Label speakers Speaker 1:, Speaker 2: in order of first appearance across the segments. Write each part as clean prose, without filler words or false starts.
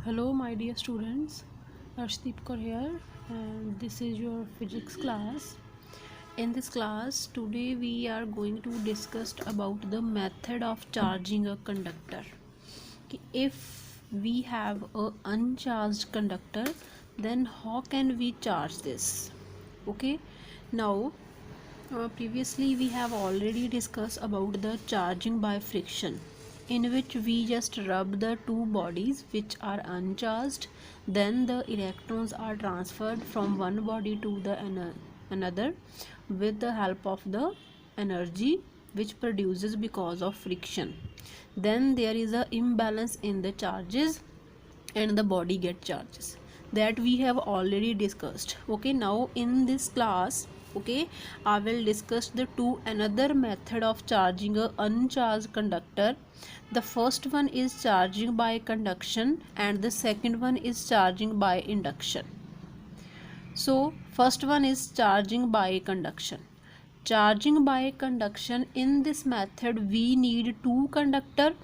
Speaker 1: Hello, my dear students. Arshdeep Kaur here, and this is your physics class. In this class, today we are going to discuss about the method of charging a conductor. If we have a uncharged conductor, then how can we charge this? Okay. Now, previously we have already discussed about the charging by friction, in which we just rub the two bodies which are uncharged, then the electrons are transferred from one body to the another with the help of the energy which produces because of friction. Then there is a imbalance in the charges and the body get charges, that we have already discussed. Okay, now in this class, okay, I will discuss the two another method of charging a uncharged conductor. The first one is charging by conduction and the second one is charging by induction. So first one is charging by conduction. Charging by conduction, in this method we need two conductor,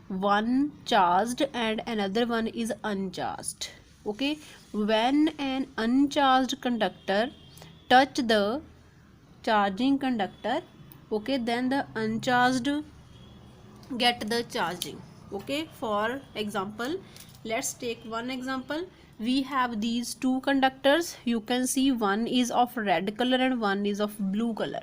Speaker 1: one charged and another one is uncharged. Okay, when an uncharged conductor touch the charging conductor, okay, then the uncharged get the charging. Okay, for example, let's take one example. We have these two conductors. You can see one is of red color and one is of blue color.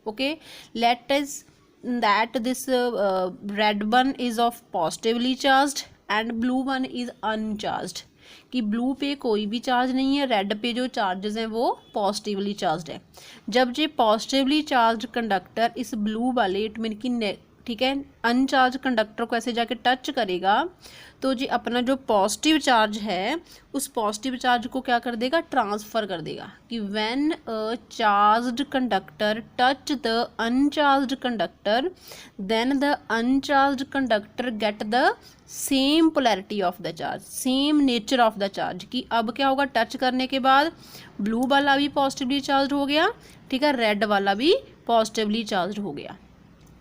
Speaker 1: Okay, let us that this red one is of positively charged and blue one is uncharged. कि blue पे कोई भी charge नहीं है, red पे जो charges हैं वो पॉजिटिवली चार्ज है. जब ये पॉजिटिवली चार्ज कंडक्टर इस ब्लू वाले इट मीन कि ठीक है अनचार्ज कंडक्टर को ऐसे जाके टच करेगा तो जी अपना जो पॉजिटिव चार्ज है उस पॉजिटिव चार्ज को क्या कर देगा, ट्रांसफ़र कर देगा. कि when a charged conductor touch the uncharged conductor then the uncharged conductor get the same polarity of the charge, same nature of the charge. कि अब क्या होगा, टच करने के बाद ब्लू वाला भी पॉजिटिवली चार्ज हो गया, ठीक है, रेड वाला भी पॉजिटिवली चार्ज हो गया.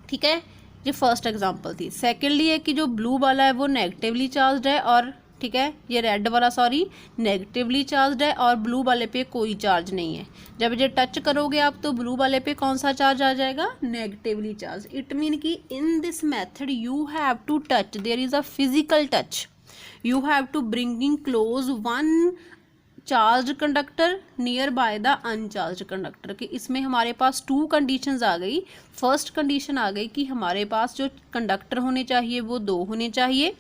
Speaker 1: ठीक है, ये फर्स्ट एग्जांपल थी. सेकेंडली है कि जो ब्लू वाला है वो नेगेटिवली चार्ज है और ठीक है ये रेड वाला नेगेटिवली चार्ज है और ब्लू वाले पे कोई चार्ज नहीं है. जब ये टच करोगे आप तो ब्लू वाले पे कौन सा चार्ज आ जाएगा, नेगेटिवली चार्ज. इट मीन कि in this method you have to touch, there is a physical touch. You have to bringing close one charge conductor near by the uncharge conductor. कि इसमें हमारे पास to conditions आ गई. First condition आ गई कि हमारे पास जो conductor होने चाहिए वो दो होने चाहिए,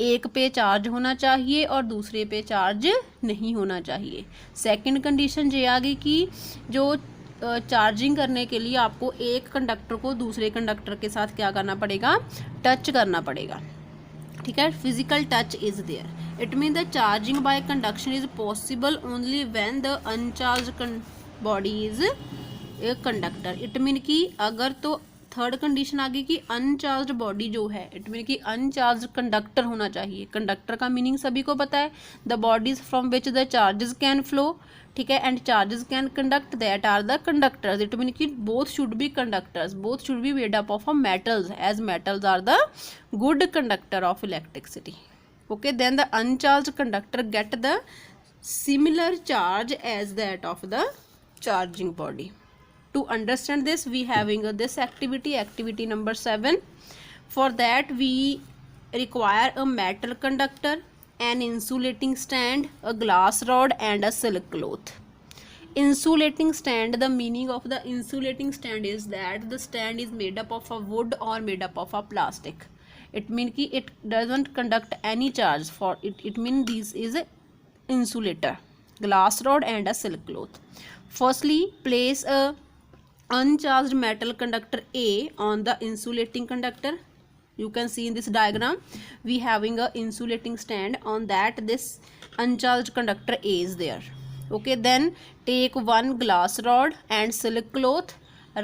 Speaker 1: एक पे चार्ज होना चाहिए और दूसरे पे चार्ज नहीं होना चाहिए. सेकंड कंडीशन ये आ गई कि जो चार्जिंग करने के लिए आपको एक कंडक्टर को दूसरे कंडक्टर के साथ क्या करना पड़ेगा, टच करना पड़ेगा. ठीक है, physical touch is there. It mean the charging by conduction is possible only when the uncharged body is a conductor. It mean कि अगर तो थर्ड कंडीशन आ गई कि अनचार्ज्ड बॉडी जो है, इट मीन कि अनचार्ज्ड कंडक्टर होना चाहिए. कंडक्टर का मीनिंग सभी को पता है, the bodies from which the charges can flow, ठीक है, and charges can conduct, that are the conductors. It mean कि both should be conductors, both should be made up of a metals, as metals are the good conductor of electricity. Okay, then the uncharged conductor get the similar charge as that of the charging body. To understand this, we having this activity number 7. For that we require a metal conductor, an insulating stand, a glass rod and a silk cloth. Insulating stand, the meaning of the insulating stand is that the stand is made up of a wood or made up of a plastic. It mean कि it doesn't conduct any charge for it. It mean this is a insulator, glass rod and a silk cloth. Firstly, place a uncharged metal conductor A on the insulating conductor. You can see in this diagram we having a insulating stand on that this uncharged conductor A is there. Okay, then take one glass rod and silk cloth.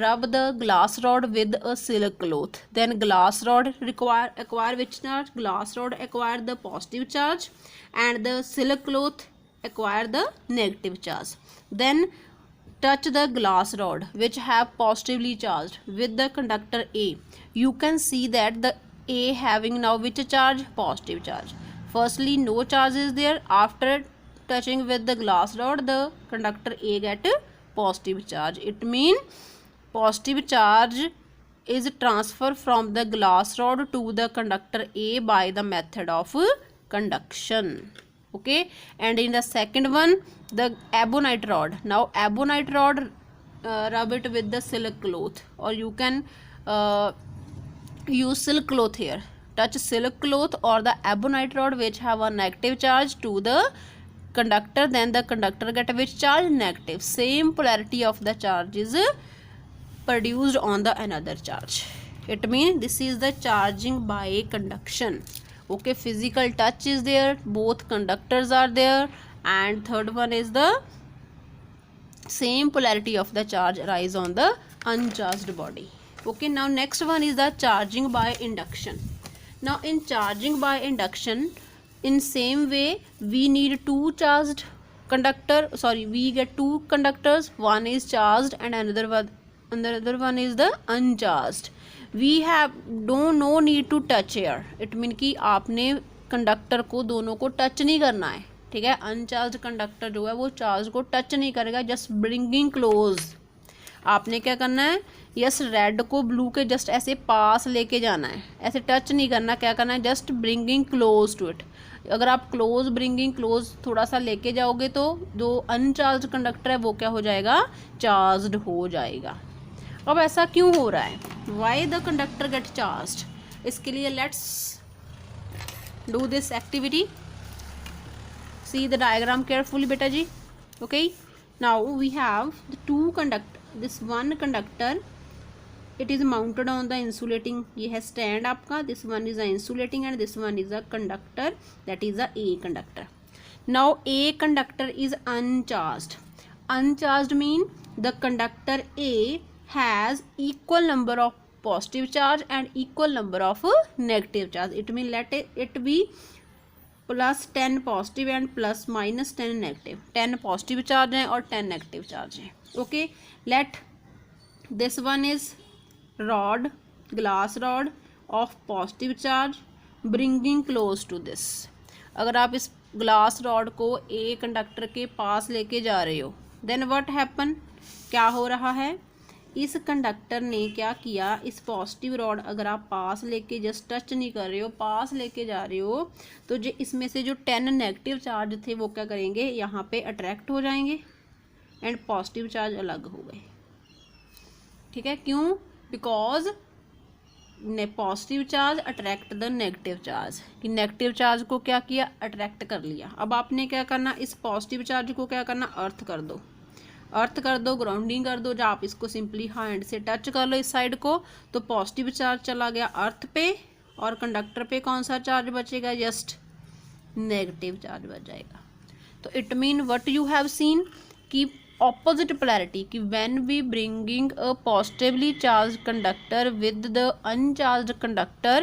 Speaker 1: Rub the glass rod with a silk cloth. Then glass rod acquire which charge, glass rod acquire the positive charge and the silk cloth acquire the negative charge. Then touch the glass rod which have positively charged with the conductor A. You can see that the A having now which charge, positive charge. Firstly, no charge is there. After touching with the glass rod, the conductor A get positive charge. It means positive charge is transferred from the glass rod to the conductor A by the method of conduction. Okay, and in the second one, the ebonite rod. Now ebonite rod, rub it with the silk cloth, or you can use silk cloth here. Touch silk cloth or the ebonite rod which have a negative charge to the conductor, then the conductor get which charge? Negative. Same polarity of the charge is produced on the another charge. It means this is the charging by conduction. Okay, physical touch is there, both conductors are there, and third one is the same polarity of the charge arise on the uncharged body. Okay, now next one is the charging by induction. Now in charging by induction, in same way we need two charged conductor, we get two conductors, one is charged and another one is the uncharged. We have no need to touch here. It mean कि आपने conductor को दोनों को touch नहीं करना है, ठीक है। अनचार्ज कंडक्टर जो है वो चार्ज को टच नहीं करेगा, जस्ट ब्रिंगिंग क्लोज। आपने क्या करना है, यस रेड को ब्लू के जस्ट ऐसे पास लेके जाना है, ऐसे टच नहीं करना। क्या करना है, just bringing close to it. अगर आप क्लोज ब्रिंगिंग क्लोज थोड़ा सा लेके जाओगे तो जो अनचार्ज कंडक्टर है वो क्या हो जाएगा, चार्ज्ड हो जाएगा। अब ऐसा क्यों हो रहा है, why the conductor get charged? इसके लिए let's do this activity. See the diagram carefully बेटा जी। Okay, now we have the two conductor, this one conductor it is mounted on the insulating, ये है stand आपका, this one is a insulating and this one is a conductor, that is a A conductor. Now A conductor is uncharged. Uncharged mean the conductor A has equal number of positive charge and equal number of negative charge. It mean let it be plus 10 positive and plus minus 10 negative. 10 positive charge है और 10 negative charge है. Okay, let this one is rod, glass rod of positive charge bringing close to this. अगर आप इस glass rod को a conductor के पास लेके जा रहे हो, देन व्हाट हैपन, क्या हो रहा है, इस कंडक्टर ने क्या किया, इस पॉजिटिव रॉड अगर आप पास लेके जस्ट टच नहीं कर रहे हो, पास लेके जा रहे हो, तो जो इसमें से जो 10 नेगेटिव चार्ज थे वो क्या करेंगे, यहाँ पे अट्रैक्ट हो जाएंगे एंड पॉजिटिव चार्ज अलग हो गए। ठीक है, क्यों, because positive charge attract the negative charge, कि नेगेटिव चार्ज को क्या किया, अट्रैक्ट कर लिया। अब आपने क्या करना, इस पॉजिटिव चार्ज को क्या करना, अर्थ कर दो, अर्थ कर दो, ग्राउंडिंग कर दो। जब आप इसको सिंपली हैंड से टच कर लो इस साइड को, तो पॉजिटिव चार्ज चला गया अर्थ पे और कंडक्टर पे कौन सा चार्ज बचेगा, जस्ट नेगेटिव चार्ज बच जाएगा। तो it mean what you have seen कि opposite polarity, कि when we bringing a positively charged conductor with the uncharged conductor,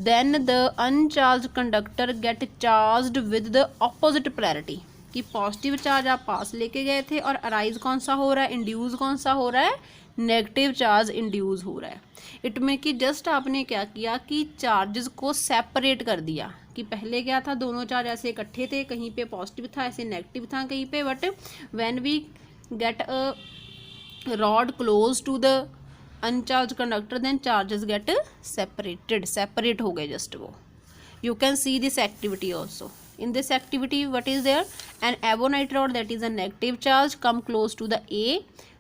Speaker 1: then the uncharged conductor get charged with the opposite polarity, कि positive charge आप पास लेके गए थे और arise कौन सा हो रहा है, इंड्यूस कौन सा हो रहा है, नेगेटिव चार्ज इंड्यूस हो रहा है। इट में कि जस्ट आपने क्या किया कि चार्जेस को सेपरेट कर दिया, कि पहले क्या था, दोनों चार्ज ऐसे इकट्ठे थे, कहीं पे पॉजिटिव था, ऐसे नेगेटिव था कहीं पे, but when we get a rod close to the uncharged conductor, then charges get separated, separate हो गए just वो। You can see this activity also. In this activity what is there, an ebonite rod that is a negative charge come close to the A,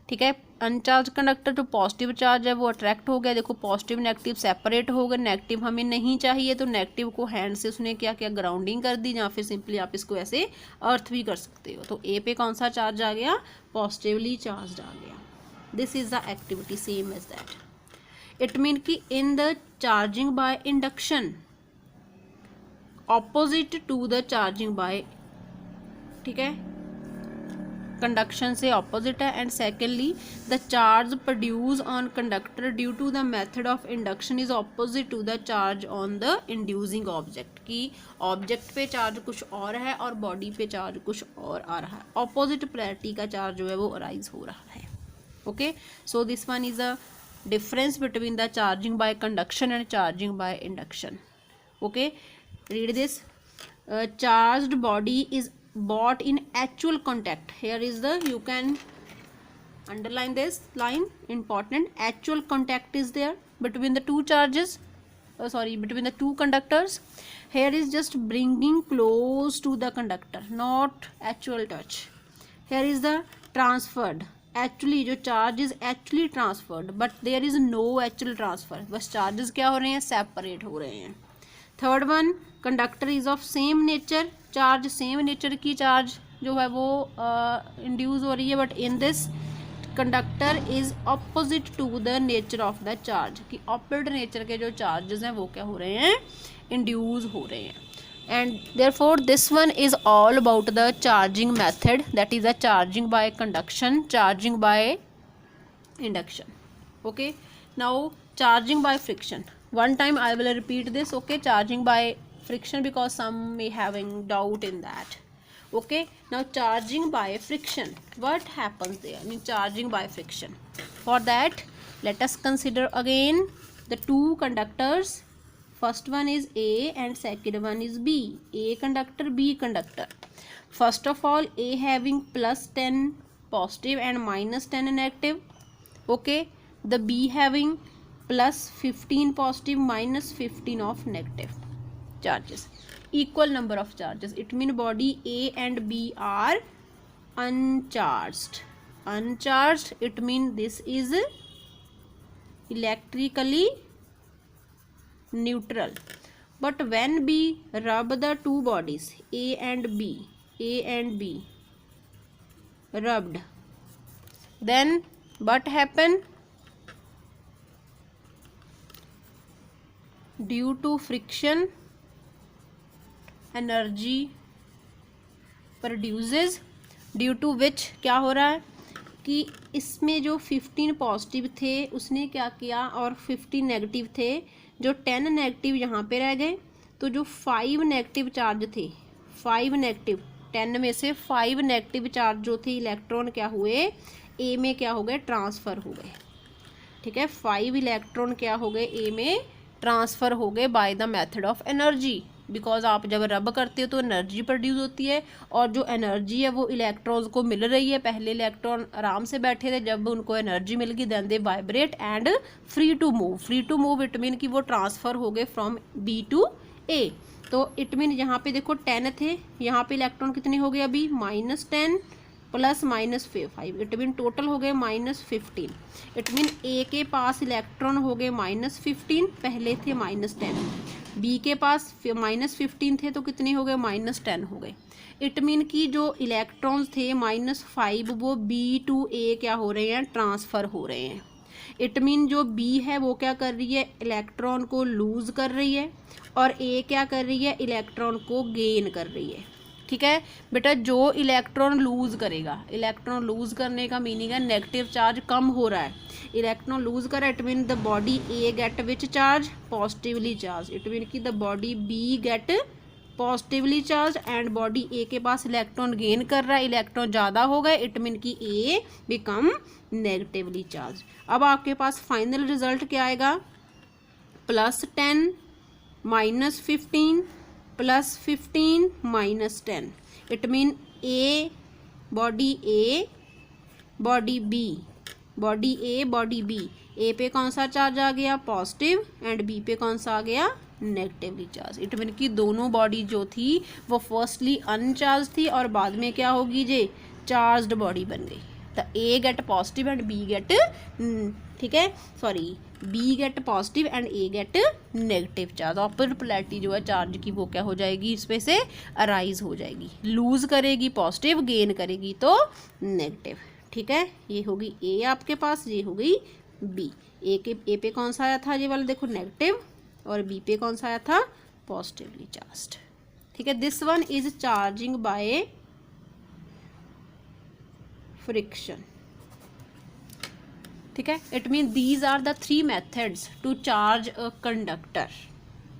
Speaker 1: ठीक है, अनचार्ज conductor जो positive charge है वो attract हो गया। देखो पॉजिटिव नेगेटिव सेपरेट हो गए, नेगेटिव हमें नहीं चाहिए तो नेगेटिव को हैंड से उसने क्या किया, ग्राउंडिंग कर दी, या फिर सिंपली आप इसको ऐसे अर्थ भी कर सकते हो। तो ए पे कौन सा चार्ज आ गया, पॉजिटिवली चार्ज आ गया। This is the activity same as that. It mean कि in the charging by induction opposite to the charging by, ठीक है, कंडक्शन से ऑपोजिट है। And secondly the charge produce on conductor due to the method of induction is opposite to the charge on the inducing object, की object पे charge कुछ और है और बॉडी पे चार्ज कुछ और आ रहा है, ऑपोजिट पोलैरिटी का चार्ज जो है वो अराइज हो रहा है। Okay, so this one is a difference between the charging by conduction and charging by induction. Okay, read this. charged body is brought in actual contact. Here is the, you can underline this line, important, actual contact is there between the two charges, between the two conductors. Here is just bringing close to the conductor, not actual touch. Here is the transferred, actually जो charge is actually transferred, but there is no actual transfer, बस charges क्या हो रहे हैं, separate हो रहे हैं. Third one, conductor is of same nature, charge same nature की चार्ज जो है वो इंड्यूस हो रही है, but in this conductor is opposite to the nature of the charge, कि ऑपोजिट नेचर के जो चार्जेस हैं वो क्या हो रहे हैं, इंड्यूस हो रहे हैं. And therefore this one is all about the charging method, that is the charging by conduction, charging by induction. Okay, now charging by friction. One time I will repeat this, okay, charging by friction, because some may having doubt in that. Okay, now charging by friction, what happens there, I mean charging by friction. For that, let us consider again the two conductors. First one is A and second one is B. A conductor, B conductor. First of all, A having plus 10 positive and minus 10 negative. Okay, the B having plus 15 positive minus 15 of negative charges, equal number of charges. It means body A and B are uncharged. Uncharged, it means this is electrically neutral. But when we rub the two bodies A and B rubbed, then what happened? Due to friction energy produces, due to which क्या हो रहा है कि इसमें जो 15 positive थे उसने क्या किया, और 15 नेगेटिव थे, जो 10 नेगेटिव यहाँ पे रह गए, तो जो 5 नेगेटिव चार्ज थे, 5 नेगेटिव 10 में से 5 नेगेटिव चार्ज जो थे इलेक्ट्रॉन क्या हुए, ए में क्या हो गए, ट्रांसफ़र हो गए. ठीक है, 5 इलेक्ट्रॉन क्या हो गए, ए में ट्रांसफ़र हो गए by the method of energy, because आप जब रब करते हो तो एनर्जी प्रोड्यूस होती है, और जो एनर्जी है वो इलेक्ट्रॉन्स को मिल रही है. पहले इलेक्ट्रॉन आराम से बैठे थे, जब उनको एनर्जी मिल गई then they vibrate and free to move. Free to move it mean कि वो ट्रांसफ़र हो गए फ्रॉम बी टू ए. तो इट मीन यहाँ पे देखो 10 थे, यहाँ पे इलेक्ट्रॉन कितने हो गए अभी, -10 प्लस -5, इट मीन टोटल हो गए -15. इट मीन ए के पास इलेक्ट्रॉन हो गए -15, पहले थे -10. बी के पास -15 थे तो कितने हो गए, -10 हो गए. इट मीन कि जो इलेक्ट्रॉन्स थे -5 वो बी टू ए क्या हो रहे हैं, ट्रांसफ़र हो रहे हैं. इट मीन जो बी है वो क्या कर रही है, इलेक्ट्रॉन को लूज़ कर रही है, और ए क्या कर रही है, इलेक्ट्रॉन को गेन कर रही है. ठीक है बेटा, जो इलेक्ट्रॉन लूज़ करेगा, इलेक्ट्रॉन लूज़ करने का मीनिंग है नेगेटिव चार्ज कम हो रहा है. इलेक्ट्रॉन लूज़ कर रहा है, it mean the body A get which charge, positively charge. It mean कि the body B get positively charge and body A के पास इलेक्ट्रॉन गेन कर रहा है, इलेक्ट्रॉन ज़्यादा हो गए, इट मीन कि ए बिकम नेगेटिवली चार्ज. अब आपके पास फाइनल रिजल्ट क्या आएगा, +10 -15 +15 -10. It mean A body A body B, body A body B, A पे कौन सा चार्ज आ गया, पॉजिटिव, एंड बी पे कौन सा आ गया, नेगेटिवली चार्ज. इट मीन कि दोनों बॉडी जो थी वो फर्स्टली अनचार्ज थी और बाद में क्या होगी जे, चार्ज्ड बॉडी बन गई. तो A get positive and B get, ठीक है sorry, B get positive and A get negative charge. Opposite polarity जो है चार्ज की वो क्या हो जाएगी, इसमें से अराइज हो जाएगी. लूज़ करेगी पॉजिटिव, गेन करेगी तो नेगेटिव. ठीक है, ये होगी ए आपके पास, ये हो गई बी. ए पे कौन सा आया था, ये वाला देखो नेगेटिव, और बी पे कौन सा आया था, पॉजिटिवली चार्ज्ड. ठीक है, this one is charging by friction. ठीक है, it mean these are the 3 methods to charge a conductor.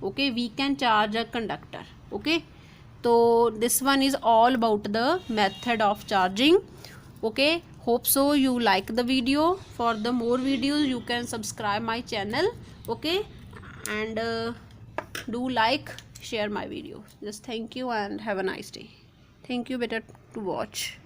Speaker 1: Okay, we can charge a conductor. Okay, तो this one is all about the method of charging. Okay, hope so you like the video. For the more videos you can subscribe my channel. Okay, and do like, share my video. Just thank you and have a nice day. Thank you better to watch.